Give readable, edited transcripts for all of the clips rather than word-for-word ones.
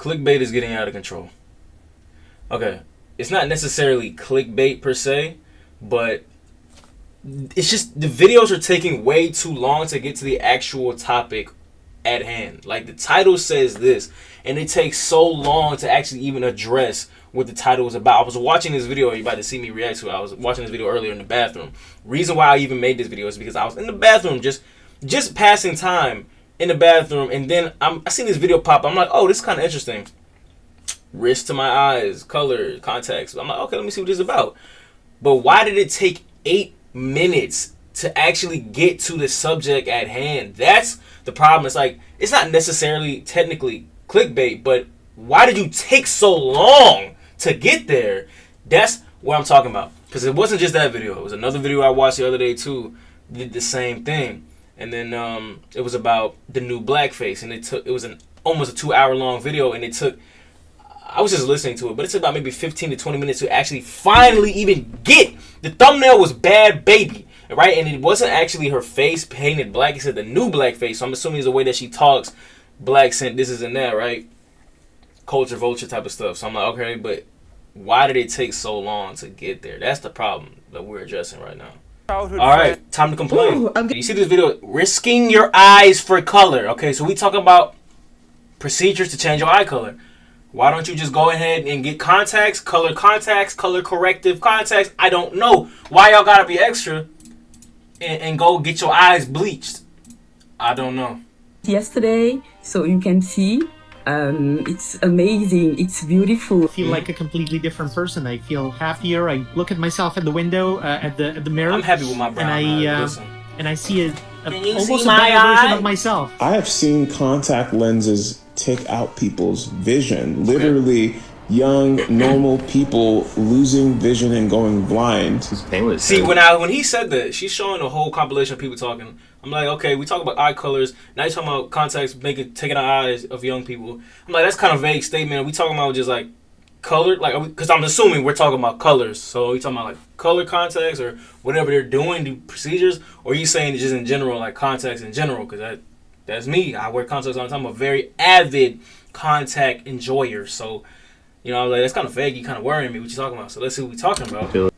Clickbait is getting out of control. Okay, it's not necessarily clickbait per se, but it's just the videos are taking way too long to get to the actual topic at hand. Like the title says this, and it takes so long to actually even address what the title is about. I was watching this video, you're about to see me react to it. I was watching this video earlier in the bathroom. Reason why I even made this video is because I was in the bathroom just passing time in the bathroom, and then I seen this video pop. I'm like, oh, this is kind of interesting. Wrist to my eyes, color, contacts. I'm like, okay, let me see what this is about. But why did it take 8 minutes to actually get to the subject at hand? That's the problem. It's like, it's not necessarily technically clickbait, but why did you take so long to get there? That's what I'm talking about. Because it wasn't just that video. It was another video I watched the other day too. Did the same thing. And then it was about the new blackface. And it was almost a 2-hour long video. And I was just listening to it, but it took about maybe 15 to 20 minutes to actually finally even get. The thumbnail was Bad Baby, right? And it wasn't actually her face painted black. It said the new blackface. So I'm assuming it's the way that she talks, black scent, this is and that, right? Culture vulture type of stuff. So I'm like, okay, but why did it take so long to get there? That's the problem that we're addressing right now. All right, time to complain. Ooh, you see this video, risking your eyes for color. Okay, so we talk about procedures to change your eye color. Why don't you just go ahead and get contacts, color corrective contacts? I don't know why y'all gotta be extra and go get your eyes bleached. I don't know. Yesterday, so you can see, it's amazing. It's beautiful. I feel like a completely different person. I feel happier. I look at myself at the window, at the mirror. I'm happy with my brown eyes. And I see almost a better version of myself. I have seen contact lenses take out people's vision. Literally, young, normal people losing vision and going blind. See, when he said that, she's showing a whole compilation of people talking. I'm like, okay, we talk about eye colors. Now you're talking about contacts taking out eyes of young people. I'm like, that's kind of a vague statement. Are we talking about just like color? Like, because I'm assuming we're talking about colors. So are we talking about like color contacts or whatever they're doing, the procedures? Or are you saying just in general, like contacts in general? Because that's me. I wear contacts all the time. I'm a very avid contact enjoyer. So, you know, I was like, that's kind of vague. You kind of worrying me. What you talking about? So let's see what we're talking about.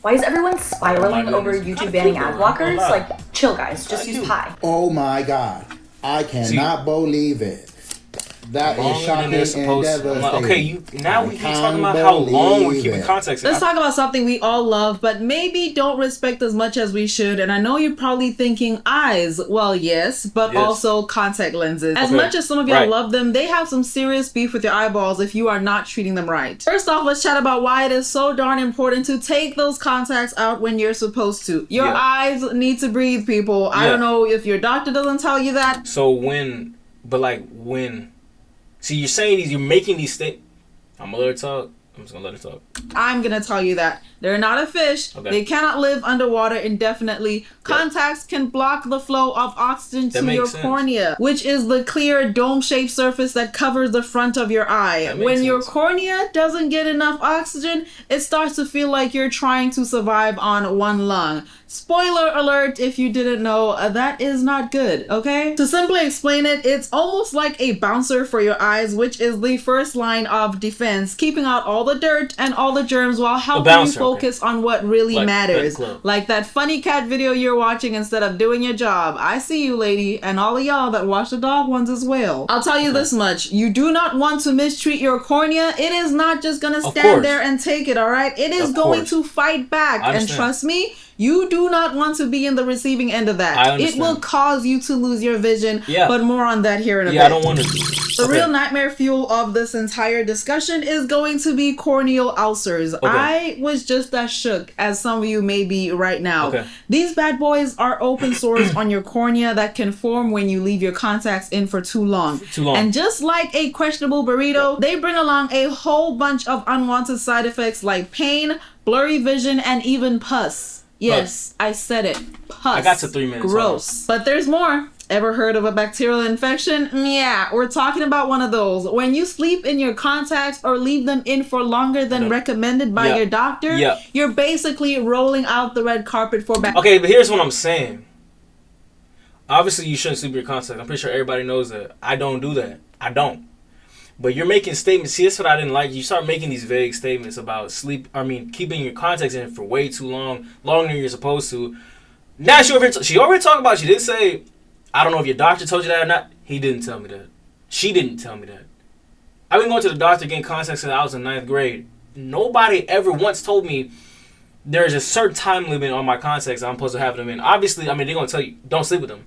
Why is everyone spiraling over YouTube banning ad blockers? Like, chill guys, just use Pi. Oh my god. I cannot believe it. That is shocking and devastating. Okay, now we keep talking about how long we're keeping contacts. Let's talk about something we all love, but maybe don't respect as much as we should. And I know you're probably thinking eyes. Well, yes, but also contact lenses. As much as some of y'all love them, they have some serious beef with your eyeballs if you are not treating them right. First off, let's chat about why it is so darn important to take those contacts out when you're supposed to. Your eyes need to breathe, people. I don't know if your doctor doesn't tell you that. So when. See, you're saying you're making these statements. I'm gonna let her talk. I'm just gonna let her talk. I'm gonna tell you that they're not a fish. Okay. They cannot live underwater indefinitely. Contacts can block the flow of oxygen to your cornea, which is the clear dome-shaped surface that covers the front of your eye. When your cornea doesn't get enough oxygen, it starts to feel like you're trying to survive on one lung. Spoiler alert, if you didn't know, that is not good, okay? To simply explain it, it's almost like a bouncer for your eyes, which is the first line of defense, keeping out all the dirt and all the germs while helping you focus on what really matters. Like that funny cat video you're watching instead of doing your job. I see you, lady, and all of y'all that watch the dog ones as well. I'll tell you this much, you do not want to mistreat your cornea. It is not just gonna stand there and take it, all right? It is going to fight back, and trust me, you do not want to be in the receiving end of that. It will cause you to lose your vision, but more on that here in a bit. I don't want to. The real nightmare fuel of this entire discussion is going to be corneal ulcers. I was just as shook as some of you may be right now. These bad boys are open sores on your cornea that can form when you leave your contacts in for too long. And just like a questionable burrito, they bring along a whole bunch of unwanted side effects like pain, blurry vision, and even pus. Yes, I said it. Pus. I got to 3 minutes. Gross. But there's more. Ever heard of a bacterial infection? Yeah, we're talking about one of those. When you sleep in your contacts or leave them in for longer than recommended by your doctor, you're basically rolling out the red carpet for bacteria. Okay, but here's what I'm saying. Obviously, you shouldn't sleep in your contacts. I'm pretty sure everybody knows that. I don't do that. I don't. But you're making statements. See, that's what I didn't like. You start making these vague statements about keeping your contacts in for way too long, longer than you're supposed to. Now she already talked about it. She didn't say, I don't know if your doctor told you that or not. He didn't tell me that. She didn't tell me that. I've been going to the doctor getting contacts since I was in 9th grade. Nobody ever once told me there's a certain time limit on my contacts I'm supposed to have them in. Obviously, I mean, they're going to tell you, don't sleep with them.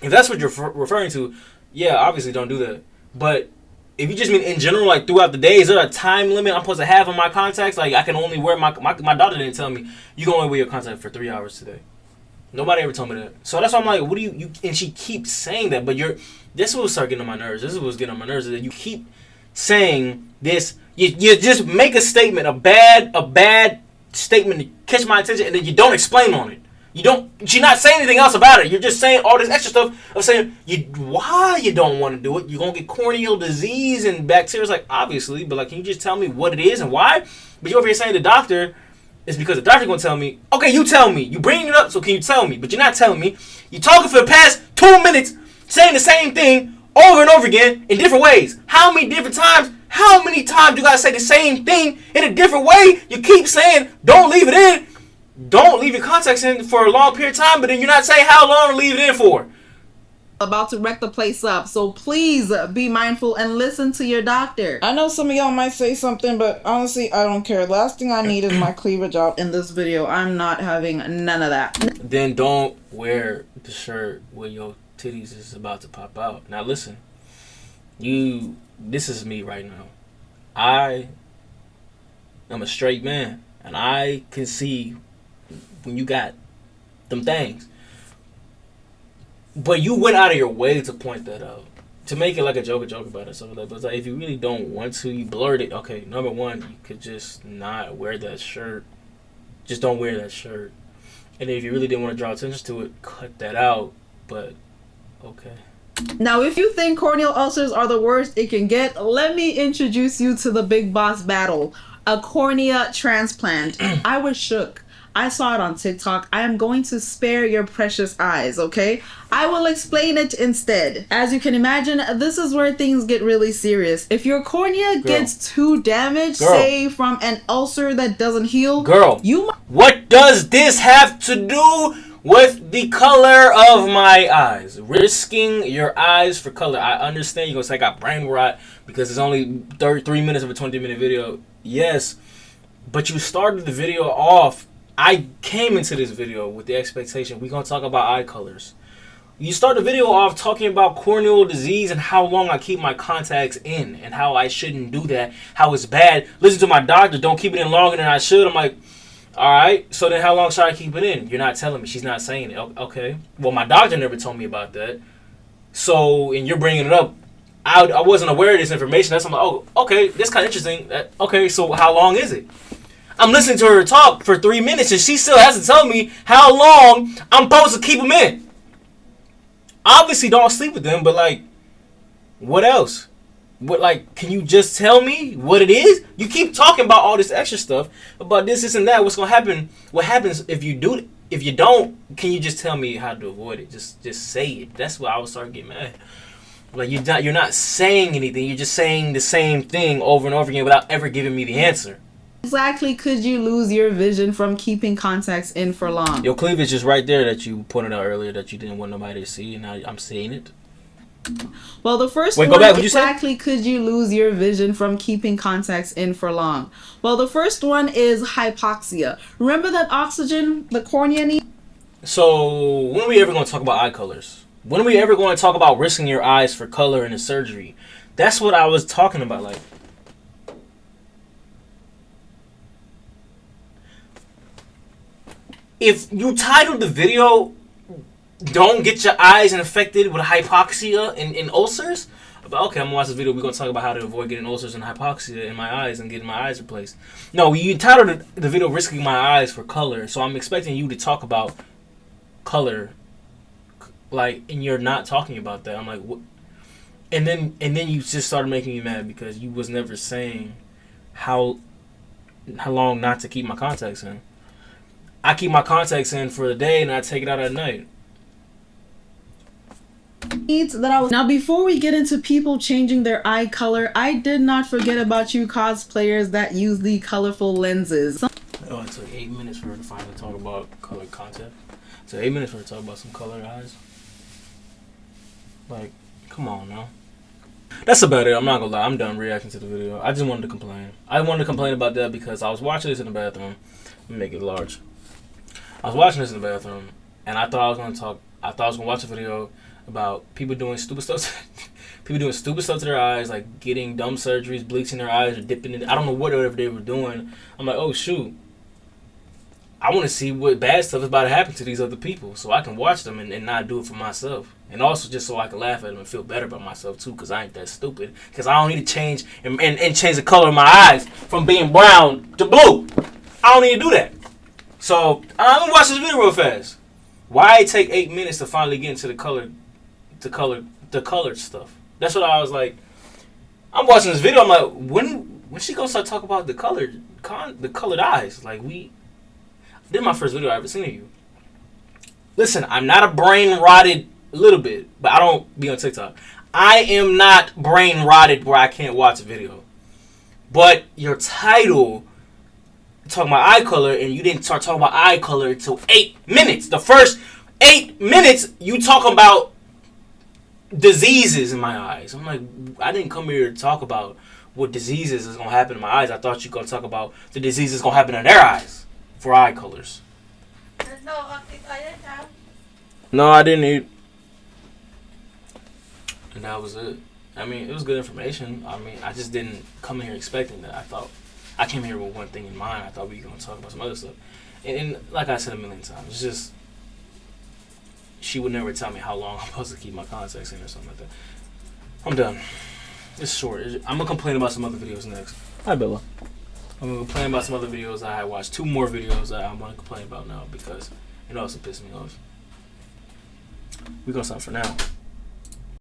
If that's what you're referring to, yeah, obviously don't do that. But if you just mean in general, like throughout the day, is there a time limit I'm supposed to have on my contacts? Like I can only wear my doctor didn't tell me you can only wear your contacts for 3 hours today. Nobody ever told me that. So that's why I'm like, what do you and she keeps saying that, but this is what started getting on my nerves. This is what's getting on my nerves, is that you keep saying this. You just make a statement, a bad statement to catch my attention, and then you don't explain on it. She's not saying anything else about it. You're just saying all this extra stuff of saying why you don't want to do it. You're going to get corneal disease and bacteria. It's like, obviously, but like, can you just tell me what it is and why? But you're over here saying the doctor, it's because the doctor's going to tell me. Okay, you tell me. You bringing it up, so can you tell me? But you're not telling me. You're talking for the past 2 minutes, saying the same thing over and over again in different ways. How many times you got to say the same thing in a different way? You keep saying, don't leave it in. Don't leave your contacts in for a long period of time, but then you're not saying how long to leave it in for. About to wreck the place up, so please be mindful and listen to your doctor. I know some of y'all might say something, but honestly, I don't care. Last thing I need is my cleavage out in this video. I'm not having none of that. Then don't wear the shirt where your titties is about to pop out. Now listen, this is me right now. I am a straight man, and I can see when you got them things. But you went out of your way to point that out, to make it like a joke about it. So but it's like, if you really don't want to, you blurt it. Okay, number one, you could just not wear that shirt. Just don't wear that shirt. And if you really didn't want to draw attention to it, cut that out. But okay. Now, if you think corneal ulcers are the worst it can get, let me introduce you to the big boss battle, a cornea transplant. I was shook. I saw it on TikTok. I am going to spare your precious eyes, okay? I will explain it instead. As you can imagine, this is where things get really serious. If your cornea gets too damaged, say from an ulcer that doesn't heal, what does this have to do with the color of my eyes? Risking your eyes for color. I understand you're going to say I got brain rot because it's only 3 minutes of a 20-minute video. Yes, but you started the video off. I came into this video with the expectation we're going to talk about eye colors. You start the video off talking about corneal disease and how long I keep my contacts in and how I shouldn't do that, how it's bad. Listen to my doctor, don't keep it in longer than I should. I'm like, all right, so then how long should I keep it in? You're not telling me. She's not saying it. Okay. Well, my doctor never told me about that. So, and you're bringing it up. I wasn't aware of this information. That's I'm like, oh, okay, that's kind of interesting. Okay, so how long is it? I'm listening to her talk for 3 minutes and she still hasn't told me how long I'm supposed to keep them in. Obviously, don't sleep with them, but like, what else? What, like, can you just tell me what it is? You keep talking about all this extra stuff about this and that. What's gonna happen? What happens if you do? If you don't, can you just tell me how to avoid it? Just say it. That's why I was starting to get mad. Like, you're not saying anything. You're just saying the same thing over and over again without ever giving me the answer. Exactly could you lose your vision from keeping contacts in for long? Your cleavage is right there that you pointed out earlier that you didn't want nobody to see, and now I'm seeing it. Well, the first one, exactly could you lose your vision from keeping contacts in for long? Well, the first one is hypoxia. Remember that oxygen the cornea needs? So, when are we ever going to talk about eye colors? When are we ever going to talk about risking your eyes for color in a surgery? That's what I was talking about, like. If you titled the video, don't get your eyes infected with hypoxia and ulcers, but okay, I'm gonna watch this video. We're gonna talk about how to avoid getting ulcers and hypoxia in my eyes and getting my eyes replaced. No, you titled the video risking my eyes for color, so I'm expecting you to talk about color, like, and you're not talking about that. I'm like, what? And then you just started making me mad because you was never saying how long not to keep my contacts in. I keep my contacts in for the day and I take it out at night. Now, before we get into people changing their eye color, I did not forget about you cosplayers that use the colorful lenses. Oh, it took 8 minutes for her to finally talk about color content. So 8 minutes for her to talk about some colored eyes. Like, come on now. That's about it. I'm not gonna lie. I'm done reacting to the video. I just wanted to complain. I wanted to complain about that because I was watching this in the bathroom. Let me make it large. I was watching this in the bathroom, and I thought I was gonna watch a video about people doing stupid stuff. People doing stupid stuff to their eyes, like getting dumb surgeries, bleaching their eyes, or dipping in. I don't know whatever they were doing. I'm like, oh shoot. I want to see what bad stuff is about to happen to these other people, so I can watch them and not do it for myself. And also just so I can laugh at them and feel better about myself too, because I ain't that stupid. Because I don't need to change and change the color of my eyes from being brown to blue. I don't need to do that. So I'm gonna watch this video real fast. Why it take 8 minutes to finally get into the colored stuff? That's what I was like. I'm watching this video. I'm like, when she gonna start talking about the colored eyes? Like this is my first video I ever seen of you. Listen, I'm not a brain rotted little bit, but I don't be on TikTok. I am not brain rotted where I can't watch a video. But your title talking about eye color, and you didn't start talking about eye color until 8 minutes. The first 8 minutes, you talking about diseases in my eyes. I'm like, I didn't come here to talk about what diseases is gonna happen in my eyes. I thought you were gonna talk about the diseases gonna happen in their eyes for eye colors. No, I didn't eat. And that was it. I mean, it was good information. I mean, I just didn't come in here expecting that. I came here with one thing in mind. I thought we were going to talk about some other stuff. And like I said a million times, it's just, she would never tell me how long I'm supposed to keep my contacts in or something like that. I'm done. It's short. I'm going to complain about some other videos next. Hi, Bella. I'm going to complain about some other videos. I watched 2 more videos that I'm going to complain about now because it also pissed me off. We're going to stop for now.